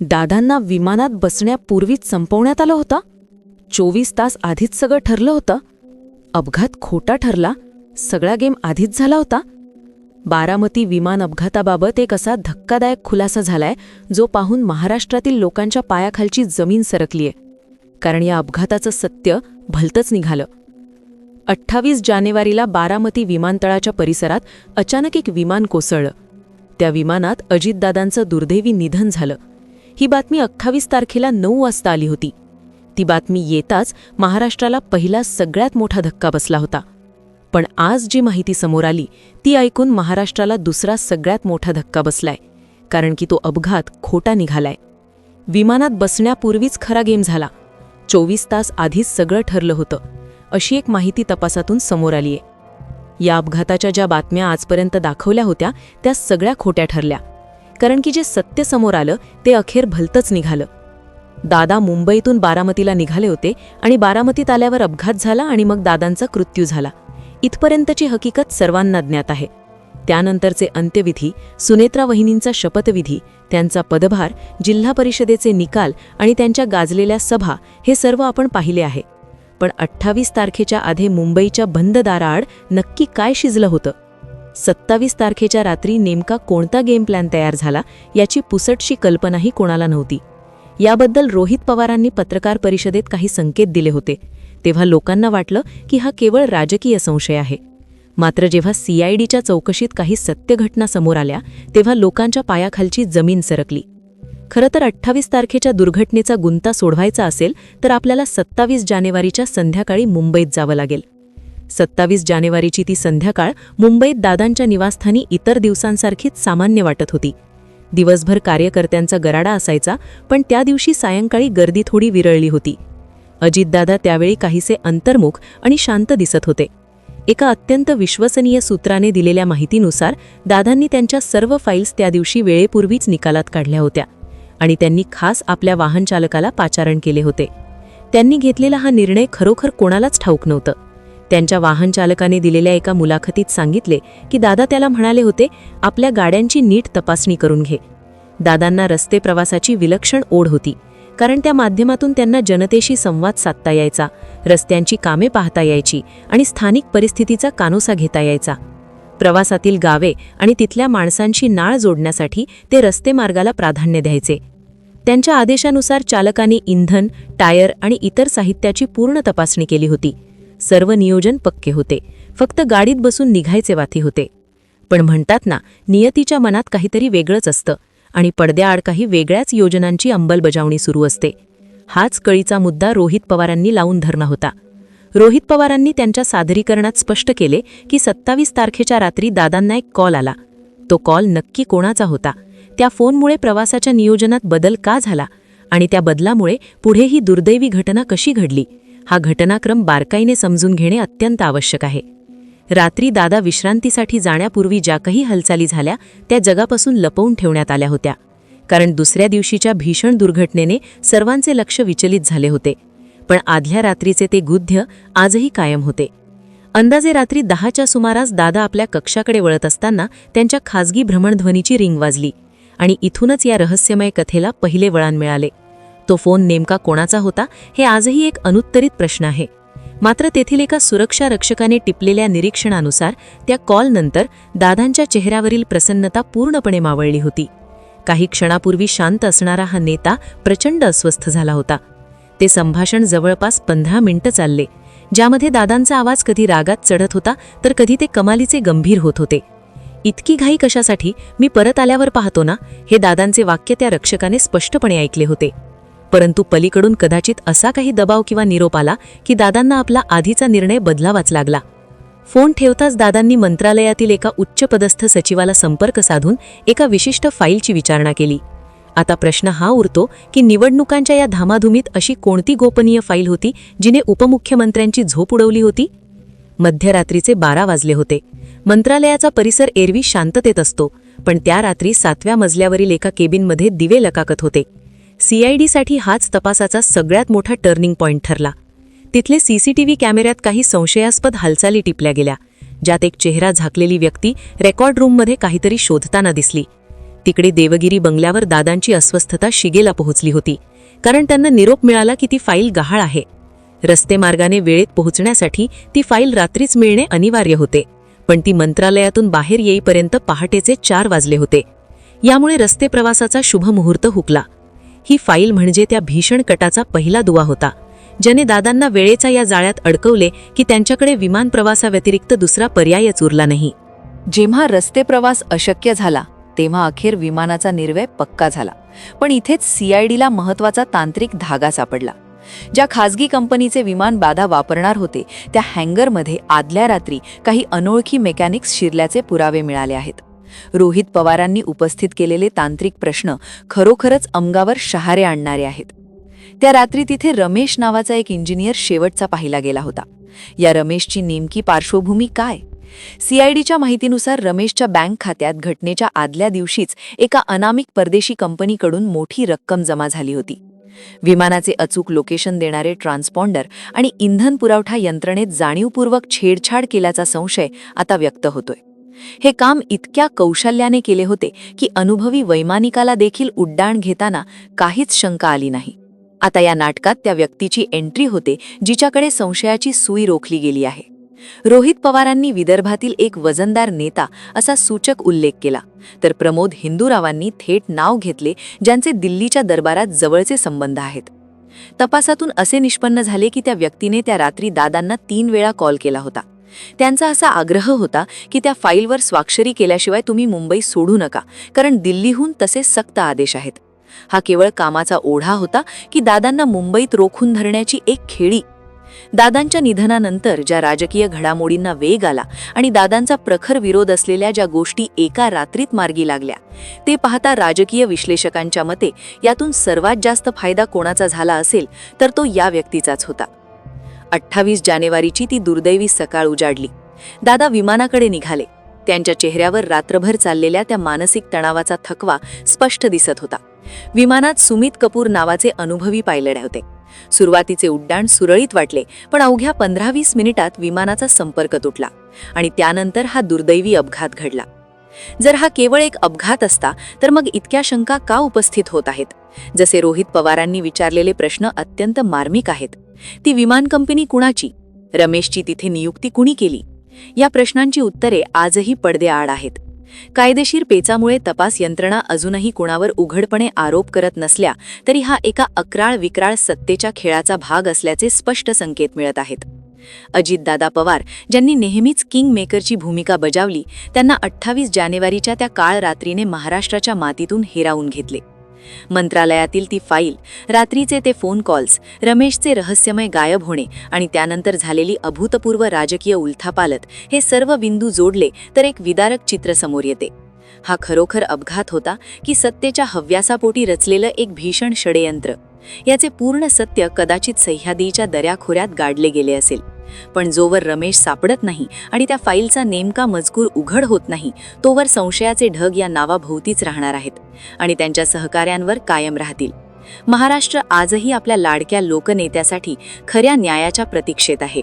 दादांना विमानात बसण्यापूर्वीच संपवण्यात आलं होतं. 24 तास आधीच सगळं ठरलं होतं. अपघात खोटा ठरला. सगळा गेम आधीच झाला होता. बारामती विमान अपघाताबाबत एक असा धक्कादायक खुलासा झालाय जो पाहून महाराष्ट्रातील लोकांच्या पायाखालची जमीन सरकलीये. कारण या अपघाताचं सत्य भलतंच निघालं. 28 जानेवारीला बारामती विमानतळाच्या परिसरात अचानक एक विमान कोसळलं. त्या विमानात अजितदादांचं दुर्दैवी निधन झालं. ही बातमी 28 तारखेला 9 वाजता आली होती. ती बातमी येताच महाराष्ट्राला पहिला सगळ्यात मोठा धक्का बसला होता. पण आज जी माहिती समोर आली ती ऐकून महाराष्ट्राला दुसरा सगळ्यात मोठा धक्का बसलाय. कारण की तो अपघात खोटा निघालाय. विमानात बसण्यापूर्वीच खरा गेम झाला. 24 तास आधीच सगळं ठरलं होतं, अशी एक माहिती तपासातून समोर आलीय. या अपघाताच्या ज्या बातम्या आजपर्यंत दाखवल्या होत्या त्या सगळ्या खोट्या ठरल्या. कारण की जे सत्य समोर आलं ते अखेर भलतंच निघालं. दादा मुंबईतून बारामतीला निघाले होते आणि बारामतीत आल्यावर अपघात झाला आणि मग दादांचा मृत्यू झाला. इथपर्यंतची हकीकत सर्वांना ज्ञात आहे. त्यानंतरचे अंत्यविधी, सुनेत्रा वहिनींचा शपथविधी, त्यांचा पदभार, जिल्हा परिषदेचे निकाल आणि त्यांच्या गाजलेल्या सभा हे सर्व आपण पाहिले आहे. पण 28 तारखेच्या आधी मुंबईच्या बंद दाराआड नक्की काय शिजलं होतं? 27 तारखेच्या रात्री नेमका कोणता गेम प्लॅन तयार झाला याची पुसटशी कल्पनाही कोणाला नव्हती. याबद्दल रोहित पवारांनी पत्रकार परिषदेत काही संकेत दिले होते. तेव्हा लोकांना वाटलं की हा केवळ राजकीय संशय आहे. मात्र जेव्हा CIDच्या चौकशीत काही सत्य घटना समोर आल्या तेव्हा लोकांच्या पायाखालची जमीन सरकली. खरं तर 28 तारखेच्या दुर्घटनेचा गुंता सोडवायचा असेल तर आपल्याला 27 जानेवारीच्या संध्याकाळी मुंबईत जावं लागेल. 27 जानेवारीची ती संध्याकाळ मुंबईत दादांच्या निवासस्थानी इतर दिवसांसारखीच सामान्य वाटत होती. दिवसभर कार्यकर्त्यांचा गराडा असायचा, पण त्या दिवशी सायंकाळी गर्दी थोडी विरळली होती. अजितदादा त्यावेळी काहीसे अंतर्मुख आणि शांत दिसत होते. एका अत्यंत विश्वसनीय सूत्राने दिलेल्या माहितीनुसार दादांनी त्यांच्या सर्व फाईल्स त्या दिवशी वेळेपूर्वीच निकालात काढल्या होत्या आणि त्यांनी खास आपल्या वाहनचालकाला पाचारण केले होते. त्यांनी घेतलेला हा निर्णय खरोखर कोणालाच ठाऊक नव्हतं. त्यांच्या वाहनचालकाने दिलेल्या एका मुलाखतीत सांगितले की दादा त्याला म्हणाले होते, आपल्या गाड्यांची नीट तपासणी करून घे. दादांना रस्ते प्रवासाची विलक्षण ओढ होती, कारण त्या माध्यमातून त्यांना जनतेशी संवाद साधता यायचा, रस्त्यांची कामे पाहता यायची आणि स्थानिक परिस्थितीचा कानोसा घेता यायचा. प्रवासातील गावे आणि तिथल्या माणसांशी नाळ जोडण्यासाठी ते रस्ते मार्गाला प्राधान्य द्यायचे. त्यांच्या आदेशानुसार चालकांनी इंधन, टायर आणि इतर साहित्याची पूर्ण तपासणी केली होती. सर्व नियोजन पक्के होते, फक्त गाडीत बसून निघायचे वाथे होते. पण म्हणतात ना, नियतीच्या मनात काहीतरी वेगळंच असतं आणि पडद्याआड काही वेगळ्याच योजनांची अंमलबजावणी सुरू असते. हाच कळीचा मुद्दा रोहित पवारांनी लावून धरला होता. रोहित पवारांनी त्यांच्या सादरीकरणात स्पष्ट केले की 27 तारखेच्या रात्री दादांना एक कॉल आला. तो कॉल नक्की कोणाचा होता, त्या फोनमुळे प्रवासाच्या नियोजनात बदल का झाला आणि त्या बदलामुळे पुढे ही दुर्दैवी घटना कशी घडली, हा घटनाक्रम बारकाईने समजून घेणे अत्यंत आवश्यक आहे. रात्री दादा विश्रांतीसाठी जाण्यापूर्वी ज्या काही हालचाली झाल्या त्या जगापासून लपवून ठेवण्यात आल्या होत्या. कारण दुसऱ्या दिवशीच्या भीषण दुर्घटनेने सर्वांचे लक्ष विचलित झाले होते. पण आदल्या रात्रीचे ते गुध्य आजही कायम होते. अंदाजे रात्री 10च्या सुमारास दादा आपल्या कक्षाकडे वळत असताना त्यांच्या खासगी भ्रमणध्वनीची रिंग वाजली आणि इथूनच या रहस्यमय कथेला पहिले वळण मिळाले. तो फोन नेमका कोणाचा होता हे आजही एक अनुत्तरित प्रश्न आहे. मात्र तेथील एका सुरक्षा रक्षकाने टिपलेल्या निरीक्षणानुसार त्या कॉलनंतर दादांच्या चेहऱ्यावरील प्रसन्नता पूर्णपणे मावळली होती. काही क्षणापूर्वी शांत असणारा हा नेता प्रचंड अस्वस्थ झाला होता. ते संभाषण जवळपास 15 मिनिटं चालले, ज्यामध्ये दादांचा आवाज कधी रागात चढत होता तर कधी ते कमालीचे गंभीर होत होते. इतकी घाई कशासाठी, मी परत आल्यावर पाहतो ना, हे दादांचे वाक्य त्या रक्षकाने स्पष्टपणे ऐकले होते. परंतु पलीकडून कदाचित असा काही दबाव किंवा निरोप आला की दादांना आपला आधीचा निर्णय बदलावाच लागला. फोन ठेवताच दादांनी मंत्रालयातील एका उच्चपदस्थ सचिवाला संपर्क साधून एका विशिष्ट फाईलची विचारणा केली. आता प्रश्न हा उरतो की निवडणुकांच्या या धामाधुमीत अशी कोणती गोपनीय फाईल होती जिने उपमुख्यमंत्र्यांची झोप उडवली होती? मध्यरात्रीचे 12 वाजले होते. मंत्रालयाचा परिसर एरवी शांततेत असतो, पण त्या रात्री 7व्या मजल्यावरील एका केबिनमध्ये दिवे लकाकत होते. CIDसाठी हाच तपासाचा सगळ्यात मोठा टर्निंग पॉइंट ठरला. तिथले CCTV कॅमेऱ्यात काही संशयास्पद हालचाली टिपल्या गेल्या, ज्यात एक चेहरा झाकलेली व्यक्ती रेकॉर्ड रूममध्ये काहीतरी शोधताना दिसली. तिकडे देवगिरी बंगल्यावर दादांची अस्वस्थता शिगेला पोहोचली होती, कारण त्यांना निरोप मिळाला की ती फाईल गहाळ आहे. रस्ते मार्गाने वेळेत पोहोचण्यासाठी ती फाईल रात्रीच मिळणे अनिवार्य होते, पण ती मंत्रालयातून बाहेर येईपर्यंत पहाटेचे 4 वाजले होते. यामुळे रस्ते प्रवासाचा शुभ मुहूर्त हुकला. ही फाईल म्हणजे त्या भीषण कटाचा पहिला दुवा होता, ज्याने दादांना वेळेच्या या जाळ्यात अडकवले की त्यांच्याकडे विमान प्रवासाव्यतिरिक्त दुसरा पर्यायच उरला नाही. जेव्हा रस्ते प्रवास अशक्य झाला तेव्हा अखेर विमानाचा निर्णय पक्का झाला. पण इथेच CIDला महत्त्वाचा तांत्रिक धागा सापडला. ज्या खासगी कंपनीचे विमान बाधा वापरणार होते त्या हँगरमध्ये आदल्या रात्री काही अनोळखी मेकॅनिक्स शिरल्याचे पुरावे मिळाले आहेत. रोहित पवारांनी उपस्थित केलेले तांत्रिक प्रश्न खरोखरच अंगावर शहारे आणणारे आहेत. त्या रात्री तिथे रमेश नावाचा एक इंजिनियर शेवटचा पाहिला गेला होता. या रमेशची नेमकी पार्श्वभूमी काय? CIDच्या माहितीनुसार रमेशच्या बँक खात्यात घटनेच्या आदल्या दिवशीच एका अनामिक परदेशी कंपनीकडून मोठी रक्कम जमा झाली होती. विमानाचे अचूक लोकेशन देणारे ट्रान्सपॉन्डर आणि इंधन पुरवठा यंत्रणेत जाणीवपूर्वक छेडछाड केल्याचा संशय आता व्यक्त होतोय. हे काम इतक्या कौशल्याने केले होते की अनुभवी वैमानिकाला देखील उड्डाण घेताना काहीच शंका आली नाही. आता या नाटकात त्या व्यक्तीची एंट्री होते जिच्याकडे संशयाची सुई रोखली गेली आहे. रोहित पवारांनी विदर्भातील एक वजनदार नेता असा सूचक उल्लेख केला, तर प्रमोद हिंदूरावांनी थेट नाव घेतले ज्यांचे दिल्लीच्या दरबारात जवळचे संबंध आहेत. तपासातून असे निष्पन्न झाले की त्या व्यक्तीने त्या रात्री दादांना 3 वेळा कॉल केला होता. त्यांचा असा आग्रह होता की त्या फाईलवर स्वाक्षरी केल्याशिवाय तुम्ही मुंबई सोडू नका, कारण दिल्लीहून तसे सक्त आदेश आहेत. हा केवळ कामाचा ओढा होता की दादांना मुंबईत रोखून धरण्याची एक खेळी? दादांच्या निधनानंतर ज्या राजकीय घडामोडींना वेग आला आणि दादांचा प्रखर विरोध असलेल्या ज्या गोष्टी एका रात्रीत मार्गी लागल्या, ते पाहता राजकीय विश्लेषकांच्या मते यातून सर्वात जास्त फायदा कोणाचा झाला असेल तर तो या व्यक्तीचाच होता. 28 जानेवारीची ती दुर्दैवी सकाळ उजाडली. दादा विमानाकडे निघाले. त्यांच्या चेहऱ्यावर रात्रभर चाललेल्या त्या मानसिक तणावाचा थकवा स्पष्ट दिसत होता. विमानात सुमित कपूर नावाचे अनुभवी पायलट होते. सुरुवातीचे उड्डाण सुरळीत वाटले, पण अवघ्या 15-20 मिनिटात विमानाचा संपर्क तुटला आणि त्यानंतर हा दुर्दैवी अपघात घडला. जर हा केवळ एक अपघात असता तर मग इतक्या शंका का उपस्थित होत आहेत? जसे रोहित पवारांनी विचारलेले प्रश्न अत्यंत मार्मिक आहेत. ती विमान कंपनी कुणाची? रमेशची तिथे नियुक्ती कुणी केली? या प्रश्नांची उत्तरे आजही पडद्याआड आहेत. कायदेशीर पेचामुळे तपास यंत्रणा अजूनही कुणावर उघडपणे आरोप करत नसल्या तरी हा एका अक्राळ विक्राळ सत्तेच्या खेळाचा भाग असल्याचे स्पष्ट संकेत मिळत आहेत. अजितदादा पवार, ज्यांनी नेहमीच किंग मेकरची भूमिका बजावली, त्यांना 28 जानेवारीच्या त्या काळ रात्रीने महाराष्ट्राच्या मातीतून हिरावून घेतले. मंत्रालयातील ती फाईल, रात्रीचे ते फोन कॉल्स, रमेशचे रहस्यमय गायब होणे आणि त्यानंतर झालेली अभूतपूर्व राजकीय उलथापालथ, हे सर्व बिंदू जोडले तर एक विदारक चित्र समोर येते. हा खरोखर अपघात होता की सत्तेच्या हव्यासापोटी रचलेलं एक भीषण षडयंत्र? याचे पूर्ण सत्य कदाचित सह्याद्रीच्या दऱ्याखोऱ्यात गाडले गेले असेल, पण जोवर रमेश सापडत नाही आणि त्या फाईलचा नेमका मजकूर उघड होत नाही, तोवर संशयाचे ढग या नावाभोवतीच राहणार आहेत आणि त्यांच्या सहकाऱ्यांवर कायम राहतील. महाराष्ट्र आजही आपल्या लाडक्या लोकनेत्यासाठी खऱ्या न्यायाच्या प्रतीक्षेत आहे.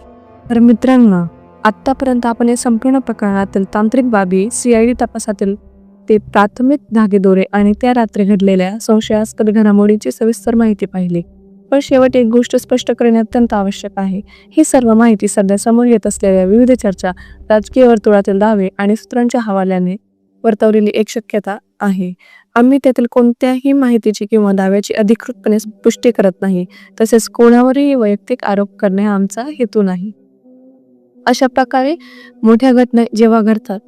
तर मित्रांनो, आतापर्यंत आपण या संपूर्ण प्रकरणातील तांत्रिक बाबी, CID तपासातील ते प्राथमिक धागेदोरे आणि त्या रात्री घडलेल्या संशयास्पद घडामोडींची सविस्तर माहिती पाहिली. पण शेवट एक गोष्ट स्पष्ट करणे अत्यंत आवश्यक आहे. ही सर्व माहिती सध्या समोर येत असलेल्या विविध चर्चा, राजकीय वर्तुळातील दावे आणि सूत्रांच्या हवाल्याने वर्तवलेली एक शक्यता आहे. आम्ही त्यातील कोणत्याही माहितीची किंवा दाव्याची अधिकृतपणे पुष्टी करत नाही, तसेच कोणावरही वैयक्तिक आरोप करणे हा आमचा हेतू नाही. अशा प्रकारे मोठ्या घटना जेव्हा घडतात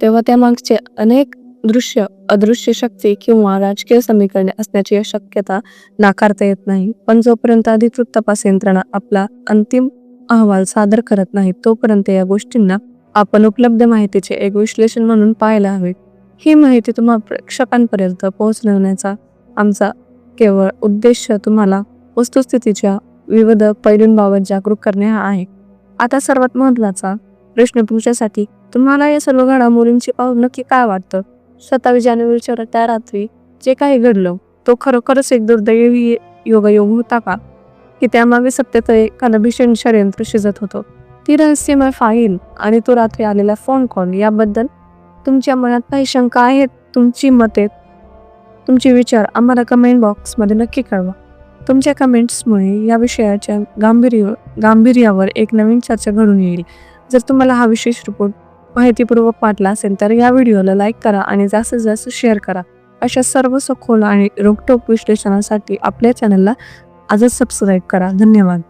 तेव्हा त्यामागचे अनेक दृश्य, अदृश्य शक्ती किंवा राजकीय समीकरणे असण्याची शक्यता नाकारता येत नाही. पण जोपर्यंत अधिकृत तपास यंत्रणा आपला अंतिम अहवाल सादर करत नाही, तोपर्यंत या गोष्टींना आपण उपलब्ध माहितीचे एक विश्लेषण म्हणून पाहायला हवे. ही माहिती तुम्हा प्रेक्षकांपर्यंत पोहोचवण्याचा आमचा केवळ उद्देश तुम्हाला वस्तुस्थितीच्या विविध पैलूंबाबत जागरूक करणे हा आहे. आता सर्वात महत्त्वाचा प्रश्न तुमच्यासाठी, तुम्हाला या सर्व घडामोडींची पाहून नक्की काय वाटतं? 27 जानेवारीच्या त्या रात्री जे काही घडलं तो खरोखरच एक दुर्दैवी योगायोग होता का, की त्यामागे सत्यात एखादं भीषण षडयंत्र शिजत होतं? ती रहस्यमय फाईल आणि तो रात्री आलेला फोन कॉल याबद्दल तुमच्या मनात काही शंका आहेत? तुमची मते तुमचे विचार आम्हाला कमेंट बॉक्समध्ये नक्की कळवा. तुमच्या कमेंट्समुळे या विषयाच्या गांभीर्यावर एक नवीन चर्चा घडून येईल. जर तुम्हाला हा विशेष रिपोर्ट माहितीपूर्वक वाटला असेल तर या व्हिडिओला लाईक करा आणि जास्तीत जास्त शेअर करा. अशा सर्व सखोल आणि रोखठोक विश्लेषणासाठी आपल्या चॅनलला आजच सबस्क्राईब करा. धन्यवाद.